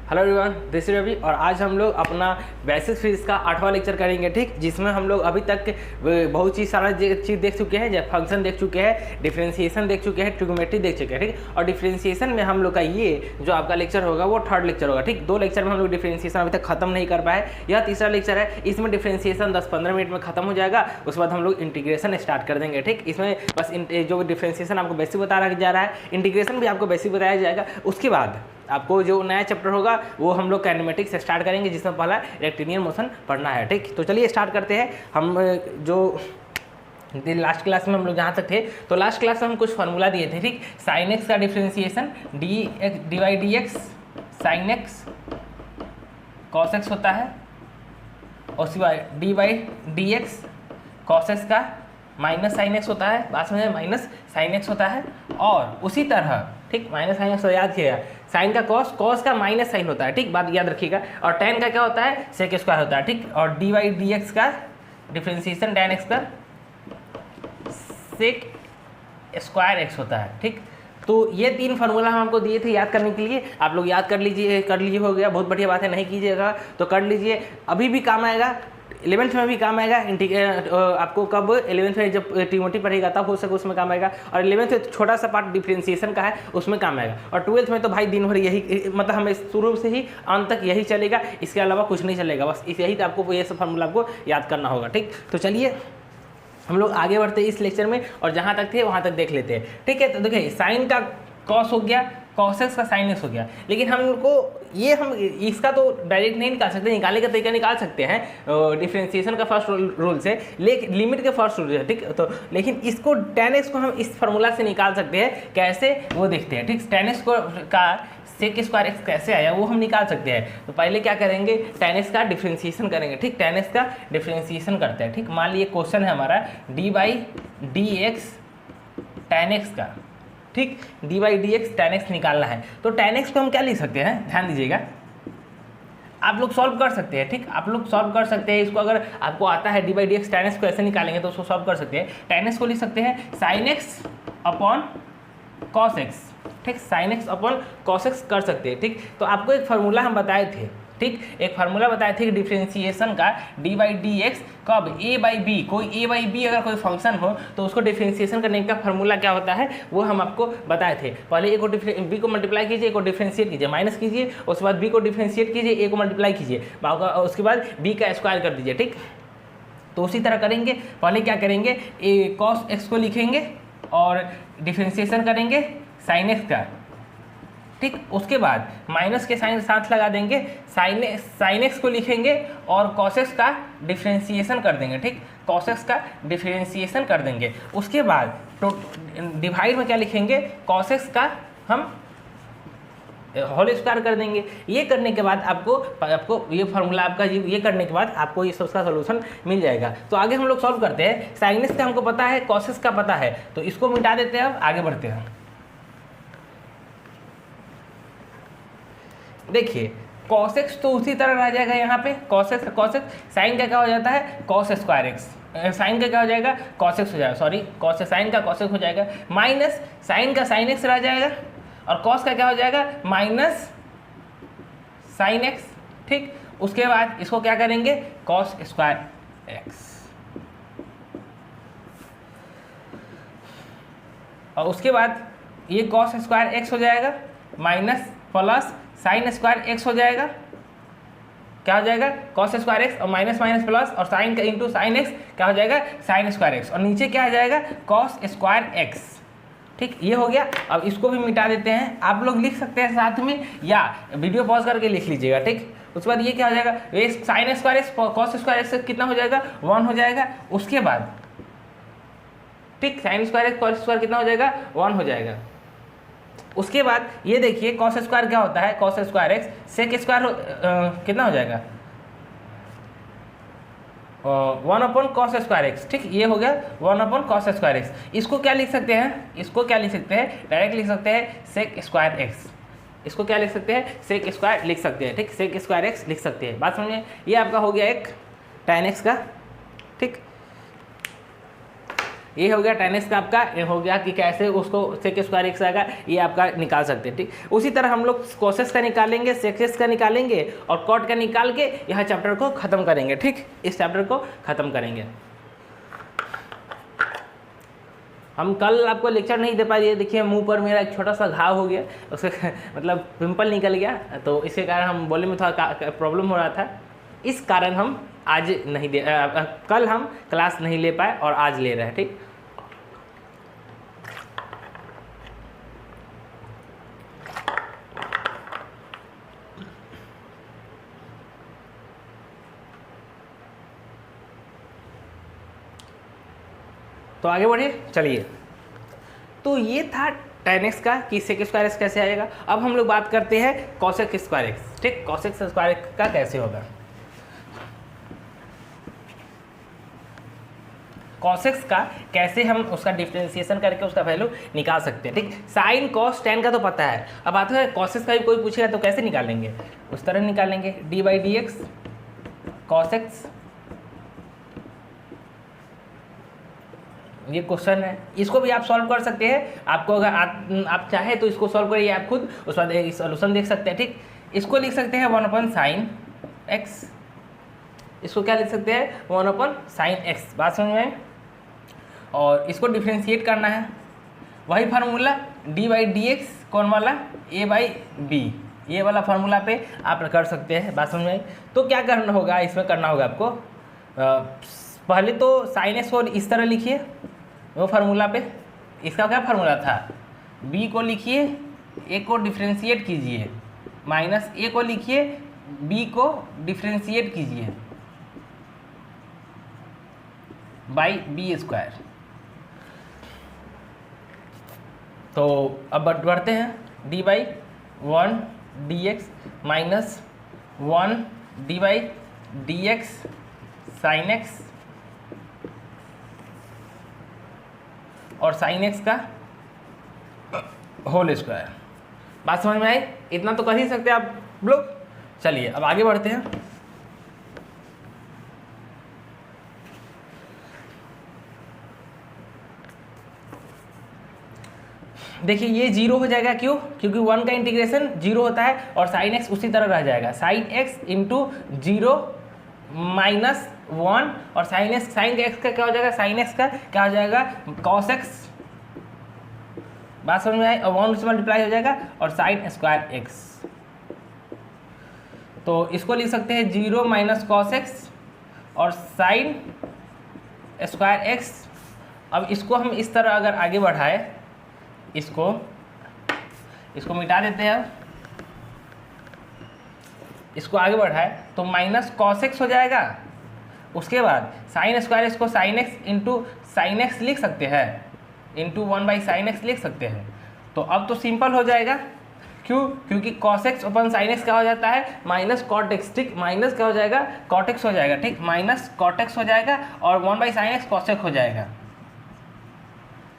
Hello everyone, this is Ravi और आज हम लोग अपना बेसिक फिजिक्स का 8वां लेक्चर करेंगे। ठीक, जिसमें हम लोग अभी तक बहुत ही सारा चीज़ देख चुके हैं, जैसे फंक्शन देख चुके हैं, डिफरेंशिएशन देख चुके हैं, ट्रिग्नोमेट्री देख चुके हैं। ठीक, और डिफरेंशिएशन में हम लोग का ये जो आपका लेक्चर होगा वो थर्ड लेक्चर होगा। ठीक, 2 लेक्चर में हम लोग डिफरेंशिएशन अभी तक खत्म नहीं कर पाए, यह तीसरा लेक्चर है। इसमें डिफरेंशिएशन 10-15 मिनट में खत्म हो जाएगा, उसके बाद हम लोग इंटीग्रेशन स्टार्ट कर देंगे। ठीक, इसमें बस जो डिफरेंशिएशन आपको बेसिक बताया जा रहा है, इंटीग्रेशन भी आपको बेसिक बताया जाएगा। उसके बाद आपको जो नया चैप्टर होगा वो हम लोग काइनेमेटिक्स से स्टार्ट करेंगे, जिसमें पहला रेक्टिलिनियर मोशन पढ़ना है। ठीक, तो चलिए स्टार्ट करते हैं। हम जो लास्ट क्लास में हम लोग जहाँ तक थे, तो लास्ट क्लास में हम कुछ फार्मूला दिए थे। ठीक, साइन एक्स का differentiation D by D x sine x cos x होता है, और उसके बाद D by D x cos x का माइनस साइन एक्स होता है, बात समझे, माइनस साइन एक्स होता है। और उसी तरह ठीक माइनस साइन एक्स याद किया, साइन का कॉस, कॉस का माइनस साइन होता है। ठीक, बात याद रखिएगा। और टेन का क्या होता है, सेक स्क्वायर होता है। ठीक, और डी बाई डी एक्स का डिफरेंशिएशन टेन एक्स का सेक स्क्वायर एक्स होता है। ठीक, तो ये 3 फार्मूला हम आपको दिए थे याद करने के लिए, आप लोग याद कर लीजिए हो गया, बहुत बढ़िया बात है। नहीं कीजिएगा तो कर लीजिए, अभी भी काम आएगा, 11th में भी काम आएगा। आपको कब 11th में जब ट्रिग्नोमेट्री पढ़ेगा तब हो सके उसमें काम आएगा, और 11th में छोटा सा पार्ट डिफरेंशिएशन का है उसमें काम आएगा। और 12th में तो भाई दिन भर यही, मतलब हमें शुरू से ही अंत तक यही चलेगा, इसके अलावा कुछ नहीं चलेगा। बस यही तो आपको, ये सब फार्मूला आपको याद करना होगा। ठीक, तो चलिए हम लोग आगे बढ़ते हैं इस लेक्चर में, और जहाँ तक थे वहाँ तक देख लेते हैं। ठीक है, तो देखिए साइन का कॉस हो गया, कॉस एक्स का साइन एक्स हो गया, लेकिन हम लोग को ये हम इसका तो डायरेक्ट नहीं निकाल सकते, निकालने का तरीका निकाल सकते हैं डिफरेंशिएशन का फर्स्ट रूल से, लेकिन लिमिट के फर्स्ट रूल से। ठीक, तो लेकिन इसको tan x को हम इस फार्मूला से निकाल सकते हैं, कैसे वो देखते हैं। ठीक, tan x को का सेक स्क्वायर एक्स कैसे आया वो हम निकाल सकते हैं। तो पहले क्या करेंगे, tan x का डिफरेंशिएशन करेंगे। ठीक, tan x का डिफरेंशिएशन करते हैं। ठीक, मान लीजिए क्वेश्चन है हमारा D by D x tan x का, ठीक, D by D x tan x निकालना है। तो tan x को हम क्या लिख सकते हैं, ध्यान दीजिएगा, आप लोग सॉल्व कर सकते हैं। ठीक, आप लोग सॉल्व कर सकते हैं इसको, अगर आपको आता है D by D x tan x को ऐसे निकालेंगे तो उसको सॉल्व कर सकते हैं। tan x को लिख सकते हैं sine x upon cos x. ठीक, sine x upon cos x कर सकते हैं। ठीक, तो आपको एक फार्मूला हम बताए थे। ठीक, एक फार्मूला बताए थे कि डिफरेंशिएशन का डी बाई डी एक्स कब ए बाई बी, कोई ए बाई बी अगर कोई फंक्शन हो तो उसको डिफरेंशिएशन करने का फार्मूला क्या होता है वो हम आपको बताए थे। पहले ए को बी को मल्टीप्लाई कीजिए, ए को डिफरेंशिएट कीजिए, माइनस कीजिए, उसके बाद बी को डिफरेंशिएट कीजिए, ए को मल्टीप्लाई कीजिए, उसके बाद बी का स्क्वायर कर दीजिए। ठीक, तो उसी तरह करेंगे। पहले क्या करेंगे, ए कॉस एक्स को लिखेंगे और डिफरेंशिएशन करेंगे साइन एक्स का। ठीक, उसके बाद माइनस के साइन साथ लगा देंगे, साइन एक्स को लिखेंगे और कॉस एक्स का डिफरेंशिएशन कर देंगे। ठीक, कॉस एक्स का डिफरेंशिएशन कर देंगे। उसके बाद तो डिवाइड में क्या लिखेंगे, कॉस एक्स का हम होल स्क्वायर कर देंगे। ये करने के बाद आपको ये फार्मूला आपका ये करने के बाद आपको ये सबका सोल्यूशन मिल जाएगा। तो आगे हम लोग सॉल्व करते हैं। साइन एक्स का हमको पता है, कॉस एक्स का पता है, तो इसको मिटा देते हैं। अब आगे बढ़ते हैं। देखिए cos x तो उसी तरह रह जाएगा यहाँ पे, cos x साइन का क्या हो जाता है, cos स्क्वायर एक्स, साइन का क्या हो जाएगा, cos x हो जाएगा, सॉरी cos साइन का cos x हो जाएगा, माइनस साइन का साइन x रह जाएगा, और cos का क्या हो जाएगा, माइनस साइन x। ठीक, उसके बाद इसको क्या करेंगे, cos स्क्वायर एक्स, और उसके बाद ये cos स्क्वायर एक्स हो जाएगा minus plus sine square x हो जाएगा। क्या हो जाएगा, कॉस स्क्वायर एक्स और माइनस माइनस प्लस, और साइन का इंटू साइन एक्स क्या हो जाएगा, साइन स्क्वायर एक्स, और नीचे क्या आ जाएगा, कॉस स्क्वायर एक्स। ठीक, ये हो गया। अब इसको भी मिटा देते हैं। आप लोग लिख सकते हैं साथ में, या वीडियो पॉज करके लिख लीजिएगा। ठीक, उसके बाद ये क्या हो जाएगा, sine square x cos square x कितना हो जाएगा, 1 हो जाएगा। उसके बाद ठीक, sine square x cos square कितना हो जाएगा, 1 हो जाएगा। उसके बाद ये देखिए कॉस स्क्वायर क्या होता है, cos square x sec square कितना हो जाएगा, 1 अपॉन कॉस स्क्वायर एक्स। ठीक, ये हो गया 1 अपॉन कॉस स्क्वायर एक्स। इसको क्या लिख सकते हैं, इसको क्या लिख सकते हैं, डायरेक्ट लिख सकते हैं सेक स्क्वायर एक्स। इसको क्या लिख सकते हैं, सेक स्क्वायर लिख सकते हैं। ठीक, सेक स्क्वायर एक्स लिख सकते हैं। बात समझिए, ये आपका हो गया एक tan x का। ठीक, ये हो गया tan x का आपका, ये हो गया कि कैसे उसको sec स्क्वायर x आएगा, ये आपका निकाल सकते हैं, ठीक। उसी तरह हम लोग cos x का निकालेंगे, sec x का निकालेंगे और cot का निकाल के यहाँ चैप्टर को खत्म करेंगे, ठीक। इस चैप्टर को खत्म करेंगे। हम कल आपको लेक्चर नहीं दे पाए, देखिए मुंह पर मेरा एक छोटा सा घाव हो गया, उसका मतलब पिंपल निकल गया, तो इसके कारण हम बोलने में थोड़ा प्रॉब्लम हो रहा था, इस कारण हम आज नहीं दे कल हम क्लास नहीं ले पाए और आज ले रहे हैं, ठीक। तो आगे बढ़िए, चलिए। तो ये था tan x का कि sec स्क्वायर x कैसे आएगा। अब हम लोग बात करते हैं cosec स्क्वायर x, ठीक। cosec स्क्वायर x का कैसे होगा, cosec का कैसे हम उसका डिफरेंशिएशन करके उसका वैल्यू निकाल सकते हैं, ठीक। साइन कॉस tan का तो पता है, अब आता है cosec का भी कोई पूछेगा तो कैसे निकालेंगे, उस तरह निकालेंगे, d/dx cos x, ये क्वेश्चन है, इसको भी आप सॉल्व कर सकते हैं। आपको अगर आप चाहे तो इसको सॉल्व करिए आप खुद, उस बाद सॉल्यूशन देख सकते हैं, ठीक। इसको लिख सकते हैं 1/sin x, इसको क्या लिख सकते हैं 1/sin x, बात समझ में। और इसको डिफ्रेंशिएट करना है, वही फार्मूला d/dx कौन वाला a/b, ये वाला फार्मूला पे आप कर सकते हैं, बात समझ में। तो क्या करना होगा, इसमें करना होगा आपको पहले तो sin x को इस तरह लिखिए, वो फार्मूला पे, इसका क्या फार्मूला था, b को लिखिए, a को डिफ्रेंशिएट कीजिए, माइनस a को लिखिए, b को डिफ्रेंशिएट कीजिए बाई बी स्क्वायर। तो अब बढ़ते हैं, d/1 dx minus 1 d/dx sin x और sin x का होल स्क्वायर। बात समझ में आई, इतना तो कर ही सकते हैं आप लोग। चलिए अब आगे बढ़ते हैं। देखिए ये जीरो हो जाएगा, क्यों, क्योंकि 1 का इंटीग्रेशन जीरो होता है और sin x उसी तरह रह जाएगा, sin x into zero minus 1 और sin x का क्या हो जाएगा, sin x का क्या हो जाएगा cos x, बात समझ में आई, और 1 से मल्टीप्लाई हो जाएगा और sin स्क्वायर x। तो इसको लिख सकते हैं 0 माइनस cos x और sin स्क्वायर x। अब इसको हम इस तरह अगर आगे बढ़ाए, इसको मिटा देते हैं, इसको आगे बढ़ाए तो माइनस cos x हो जाएगा, उसके बाद sin स्क्वायर x को sin x into sine x लिख सकते हैं, इंटू 1/sin x लिख सकते हैं। तो अब तो सिंपल हो जाएगा, क्यों, क्योंकि cos x अपन sin x क्या हो जाता है माइनस cot x, ठीक, माइनस क्या हो जाएगा cot x हो जाएगा, ठीक, माइनस cot x हो जाएगा और 1/sin x cos x हो जाएगा।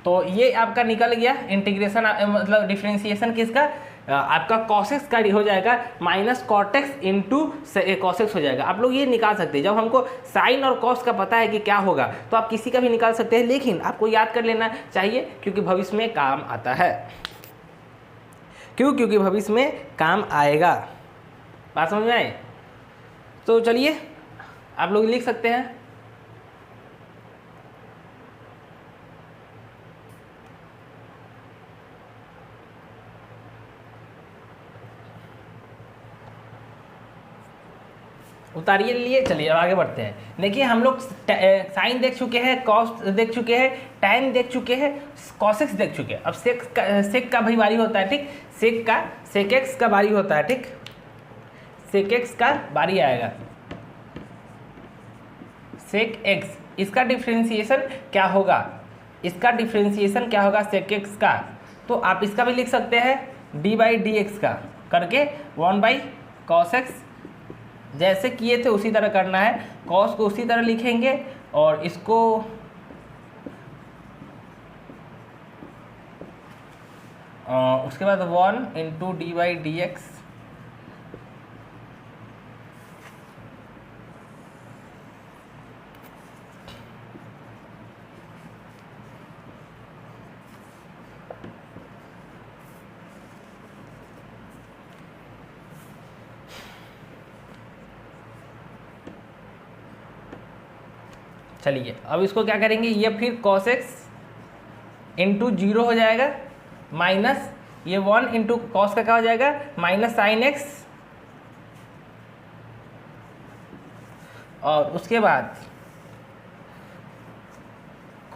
तो ये आपका निकल गया इंटीग्रेशन, मतलब डिफरेंशिएशन किसका, आपका cos x का हो जाएगा minus cot x into cos x हो जाएगा। आप लोग ये निकाल सकते हैं, जब हमको साइन और cos का पता है कि क्या होगा तो आप किसी का भी निकाल सकते हैं, लेकिन आपको याद कर लेना चाहिए क्योंकि भविष्य में काम आता है। क्यों, क्योंकि भविष्य में काम आएगा, बात समझ में आए। तो चलिए आप लोग लिख सकते हैं, उतारिए लिए। चलिए अब आगे बढ़ते हैं। देखिए हम लोग साइन देख चुके हैं, कॉस देख चुके हैं, टैन देख चुके हैं, कॉस एक्स देख चुके हैं। अब सेक का भी बारी होता है, ठीक, सेक एक्स का बारी होता है, ठीक, सेक एक्स का बारी आएगा, सेक एक्स, इसका डिफ्रेंशिएशन क्या होगा, इसका डिफ्रेंशिएशन क्या होगा सेक एक्स का। तो आप इसका भी लिख सकते हैं d/dx का करके 1/cos x, जैसे किए थे उसी तरह करना है, cos को उसी तरह लिखेंगे और इसको उसके बाद 1 इंटू d/dx चलिए अब इसको क्या करेंगे, ये फिर cos x इंटू 0 हो जाएगा, माइनस ये 1 इंटू कॉस का क्या हो जाएगा, माइनस साइन x, और उसके बाद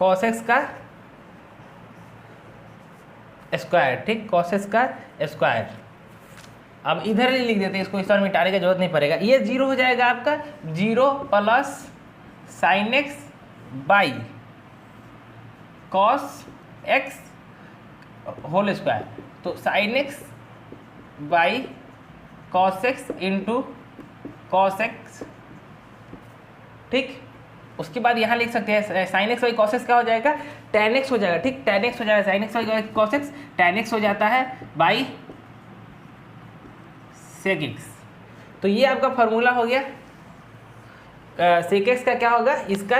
cos x का स्क्वायर, ठीक, cos x का स्क्वायर। अब इधर ही लिख देते हैं इसको, इस बार मिटाने की जरूरत नहीं पड़ेगा। ये 0 हो जाएगा आपका, 0 plus sine x by cos x whole square, तो sine x by cos x into cos x, ठीक। उसके बाद यहाँ लिख सकते हैं sine x by cos x क्या हो जाएगा, tan x हो जाएगा, ठीक, tan x हो जाएगा, sine x by cos x tan x हो जाता है बाई सेक x। तो ये आपका फॉर्मूला हो गया। सेक x का क्या होगा, इसका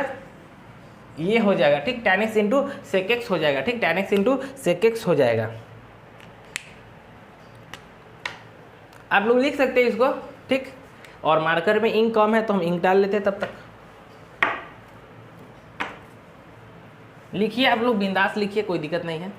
ये हो जाएगा, ठीक, tan x into sec x हो जाएगा, ठीक, tan x into sec x हो जाएगा। आप लोग लिख सकते हैं इसको, ठीक, और मार्कर में इंक कम है तो हम इंक डाल लेते हैं, तब तक लिखिए आप लोग, बिंदास लिखिए, कोई दिक्कत नहीं है।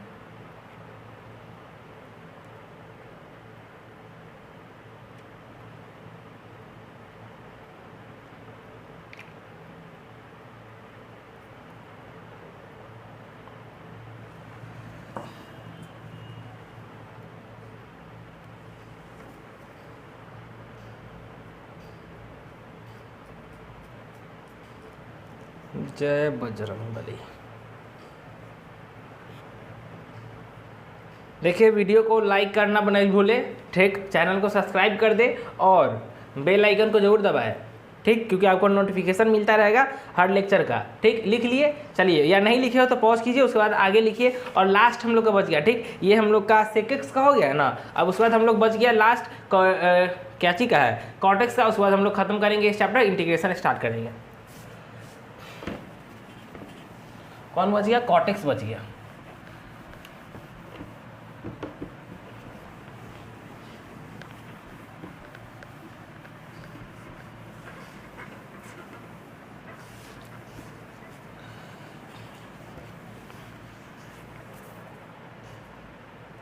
जय बजरंगबली। देखिए वीडियो को लाइक करना नहीं भूले, ठीक, चैनल को सब्सक्राइब कर दे और बेल आइकन को जरूर दबाएं, ठीक, क्योंकि आपको नोटिफिकेशन मिलता रहेगा हर लेक्चर का, ठीक। लिख लिए, चलिए, या नहीं लिखे हो तो पॉज कीजिए, उसके बाद आगे लिखिए। और लास्ट हम लोग का बच गया, ठीक, ये हम लोग का सेक x का हो गया ना। अब उसके बाद हम लोग बच गया लास्ट क्या चीज का है, cot x का। उसके बाद हम लोग खत्म करेंगे इस चैप्टर, इंटीग्रेशन स्टार्ट करेंगे। कौन बच गया, cot x बच गया।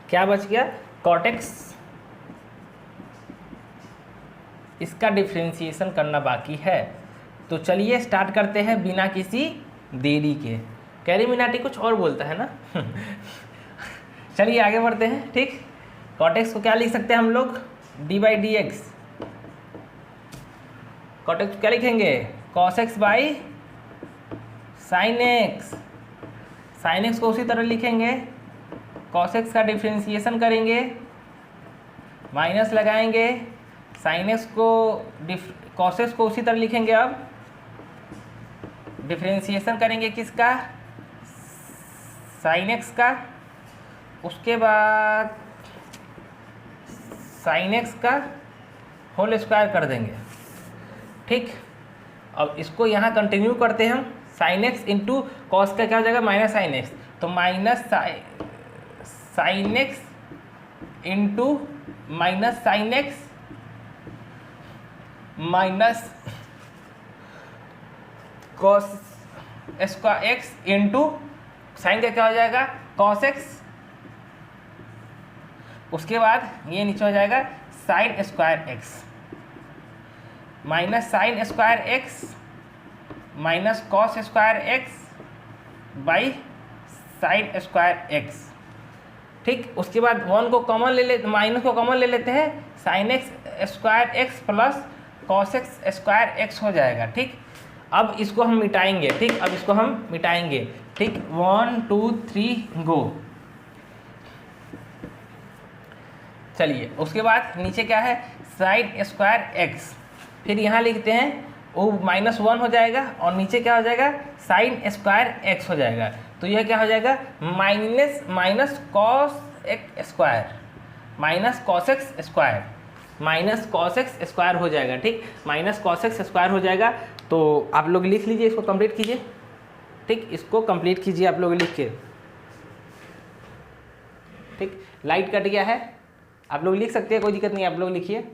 क्या बच गया, cot x, इसका डिफ्रेंशिएशन करना बाकी है। तो चलिए स्टार्ट करते हैं बिना किसी देरी के। कैरीमिनाटी कुछ और बोलता है ना चलिए आगे बढ़ते हैं, ठीक। cot x को क्या लिख सकते हैं हम लोग, d by D x. cot x क्या लिखेंगे, cos x by sine x। Sine x को उसी तरह लिखेंगे, cos x का डिफ्रेंशिएशन करेंगे, माइनस लगाएंगे, साइन x को cos x को उसी तरह लिखेंगे। अब डिफ्रेंशिएशन करेंगे किसका, साइन x का, उसके बाद साइन x का होल स्क्वायर कर देंगे, ठीक। अब इसको यहाँ कंटिन्यू करते हैं हम, साइन x इंटू कॉस का क्या हो जाएगा, माइनस साइन x, तो minus sine x into minus sine x minus cos square x into sine का क्या हो जाएगा, कॉस x। उसके बाद ये नीचे हो जाएगा sine square x minus sine square x minus cos square x by sine square x, ठीक। उसके बाद 1 को कॉमन ले लेते, माइनस को कॉमन ले लेते हैं, sine x square x plus cos x square x हो जाएगा, ठीक। अब इसको हम मिटाएंगे, ठीक, अब इसको हम मिटाएंगे, ठीक। 1 2 3 गो। चलिए उसके बाद नीचे क्या है, साइन स्क्वायर एक्स, फिर यहाँ लिखते हैं वो -1 हो जाएगा और नीचे क्या हो जाएगा, साइन स्क्वायर एक्स हो जाएगा। तो यह क्या हो जाएगा, minus cos x square minus cos x square minus cos x square हो जाएगा, ठीक, माइनस कॉस एक्स स्क्वायर हो जाएगा। तो आप लोग लिख लीजिए, इसको कंप्लीट कीजिए, ठीक, इसको कंप्लीट कीजिए आप लोग लिख के, ठीक। लाइट कट गया है, आप लोग लिख सकते हैं, कोई दिक्कत नहीं, आप लोग लिखिए।